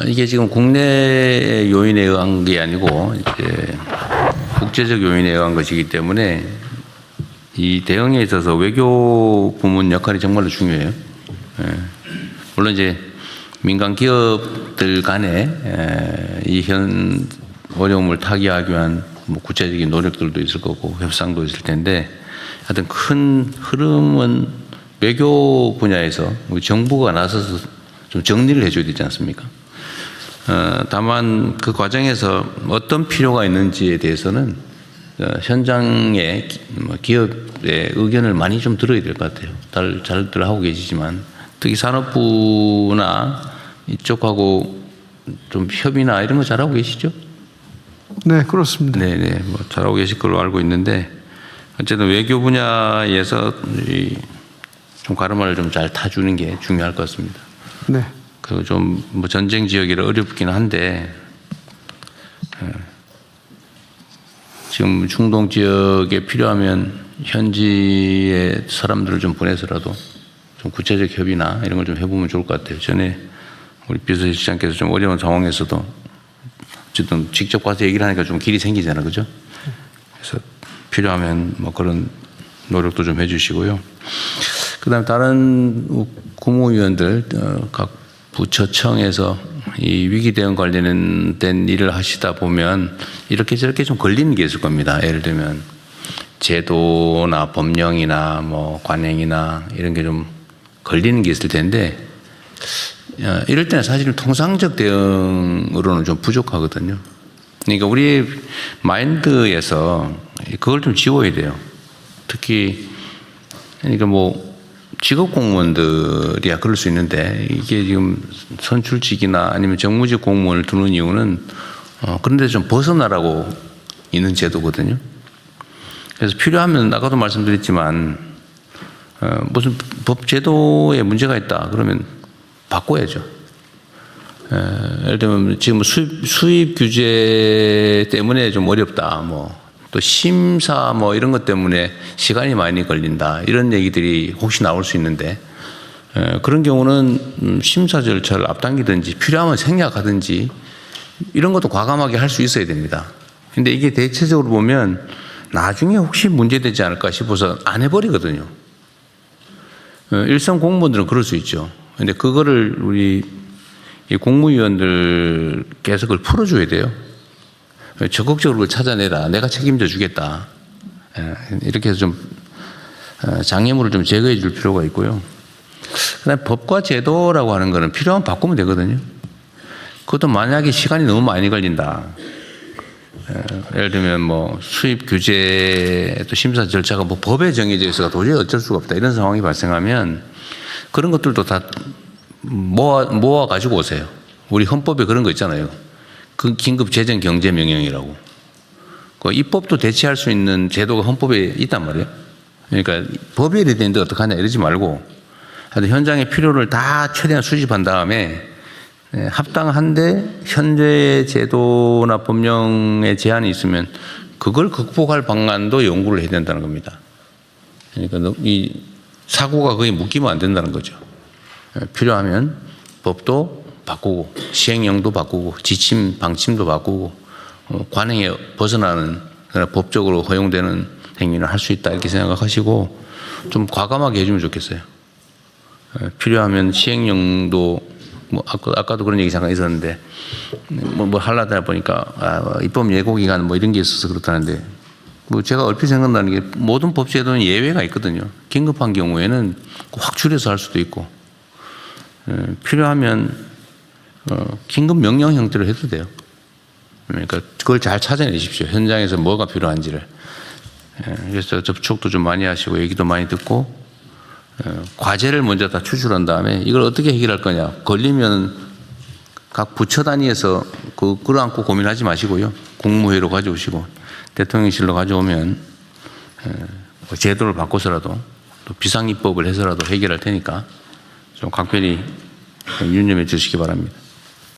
이게 지금 국내 요인에 의한 게 아니고 이제 국제적 요인에 의한 것이기 때문에 이 대응에 있어서 외교 부문 역할이 정말로 중요해요. 물론 이제 민간 기업들 간에 이 현 어려움을 타개하기 위한 뭐 구체적인 노력들도 있을 거고 협상도 있을 텐데 하여튼 큰 흐름은 외교 분야에서 우리 정부가 나서서 좀 정리를 해줘야 되지 않습니까? 다만 그 과정에서 어떤 필요가 있는지에 대해서는 현장의 기업의 의견을 많이 좀 들어야 될 것 같아요. 잘들 하고 계시지만 특히 산업부나 이쪽하고 좀 협의나 이런 거 잘하고 계시죠? 네, 그렇습니다. 네네, 뭐 잘하고 계실 걸로 알고 있는데 어쨌든 외교 분야에서 좀 가르마를 좀 잘 타주는 게 중요할 것 같습니다. 네. 그리고 좀 뭐 전쟁 지역이라 어렵긴 한데 지금 중동 지역에 필요하면 현지의 사람들을 좀 보내서라도 좀 구체적 협의나 이런 걸 좀 해보면 좋을 것 같아요. 전에 우리 비서실장께서 좀 어려운 상황에서도 어쨌든 직접 가서 얘기를 하니까 좀 길이 생기잖아요, 그죠? 그래서 필요하면 뭐 그런 노력도 좀 해주시고요. 그다음 다른 국무위원들 각 부처청에서 이 위기 대응 관련된 일을 하시다 보면 이렇게 저렇게 좀 걸리는 게 있을 겁니다. 예를 들면 제도나 법령이나 뭐 관행이나 이런 게 좀 걸리는 게 있을 텐데 이럴 때는 사실은 통상적 대응으로는 좀 부족하거든요. 그러니까 우리 마인드에서 그걸 좀 지워야 돼요. 특히 그러니까 뭐 직업 공무원들이야 그럴 수 있는데 이게 지금 선출직이나 아니면 정무직 공무원을 두는 이유는 그런데 좀 벗어나라고 있는 제도거든요. 그래서 필요하면 아까도 말씀드렸지만 무슨 법 제도에 문제가 있다 그러면 바꿔야죠. 예를 들면 지금 수입 규제 때문에 좀 어렵다 뭐 또 심사 뭐 이런 것 때문에 시간이 많이 걸린다 이런 얘기들이 혹시 나올 수 있는데 그런 경우는 심사 절차를 앞당기든지 필요하면 생략하든지 이런 것도 과감하게 할 수 있어야 됩니다. 근데 이게 대체적으로 보면 나중에 혹시 문제되지 않을까 싶어서 안 해버리거든요. 일선 공무원들은 그럴 수 있죠. 근데 그거를 우리 공무위원들께서 그걸 풀어줘야 돼요. 적극적으로 찾아내라. 내가 책임져 주겠다. 이렇게 해서 좀 장애물을 좀 제거해 줄 필요가 있고요. 그다음에 법과 제도라고 하는 거는 필요하면 바꾸면 되거든요. 그것도 만약에 시간이 너무 많이 걸린다. 예를 들면 뭐 수입 규제 또 심사 절차가 뭐 법에 정해져 있어서 도저히 어쩔 수가 없다. 이런 상황이 발생하면 그런 것들도 다 모아 가지고 오세요. 우리 헌법에 그런 거 있잖아요. 그 긴급 재정 경제 명령이라고. 그 입법도 대체할 수 있는 제도가 헌법에 있단 말이에요. 그러니까 법이 이래 되는데 어떡하냐 이러지 말고 하여튼 현장의 필요를 다 최대한 수집한 다음에 합당한데 현재의 제도나 법령에 제한이 있으면 그걸 극복할 방안도 연구를 해야 된다는 겁니다. 그러니까 이 사고가 거의 묶이면 안 된다는 거죠. 필요하면 법도 바꾸고 시행령도 바꾸고 지침 방침도 바꾸고 관행에 벗어나는 법적으로 허용되는 행위를 할 수 있다 이렇게 생각하시고 좀 과감하게 해주면 좋겠어요. 필요하면 시행령도 뭐 아까도 그런 얘기 잠깐 있었는데 뭐 하려다 보니까 입법 예고 기간 뭐 이런 게 있어서 그렇다는데 뭐 제가 얼핏 생각나는 게 모든 법 제도는 예외가 있거든요. 긴급한 경우에는 확 줄여서 할 수도 있고 필요하면 긴급 명령 형태로 해도 돼요. 그러니까 그걸 잘 찾아내십시오. 현장에서 뭐가 필요한지를. 그래서 접촉도 좀 많이 하시고 얘기도 많이 듣고 과제를 먼저 다 추출한 다음에 이걸 어떻게 해결할 거냐. 걸리면 각 부처 단위에서 그걸 안고 고민하지 마시고요. 국무회의로 가져오시고 대통령실로 가져오면 제도를 바꿔서라도 또 비상입법을 해서라도 해결할 테니까 좀 각별히 유념해 주시기 바랍니다.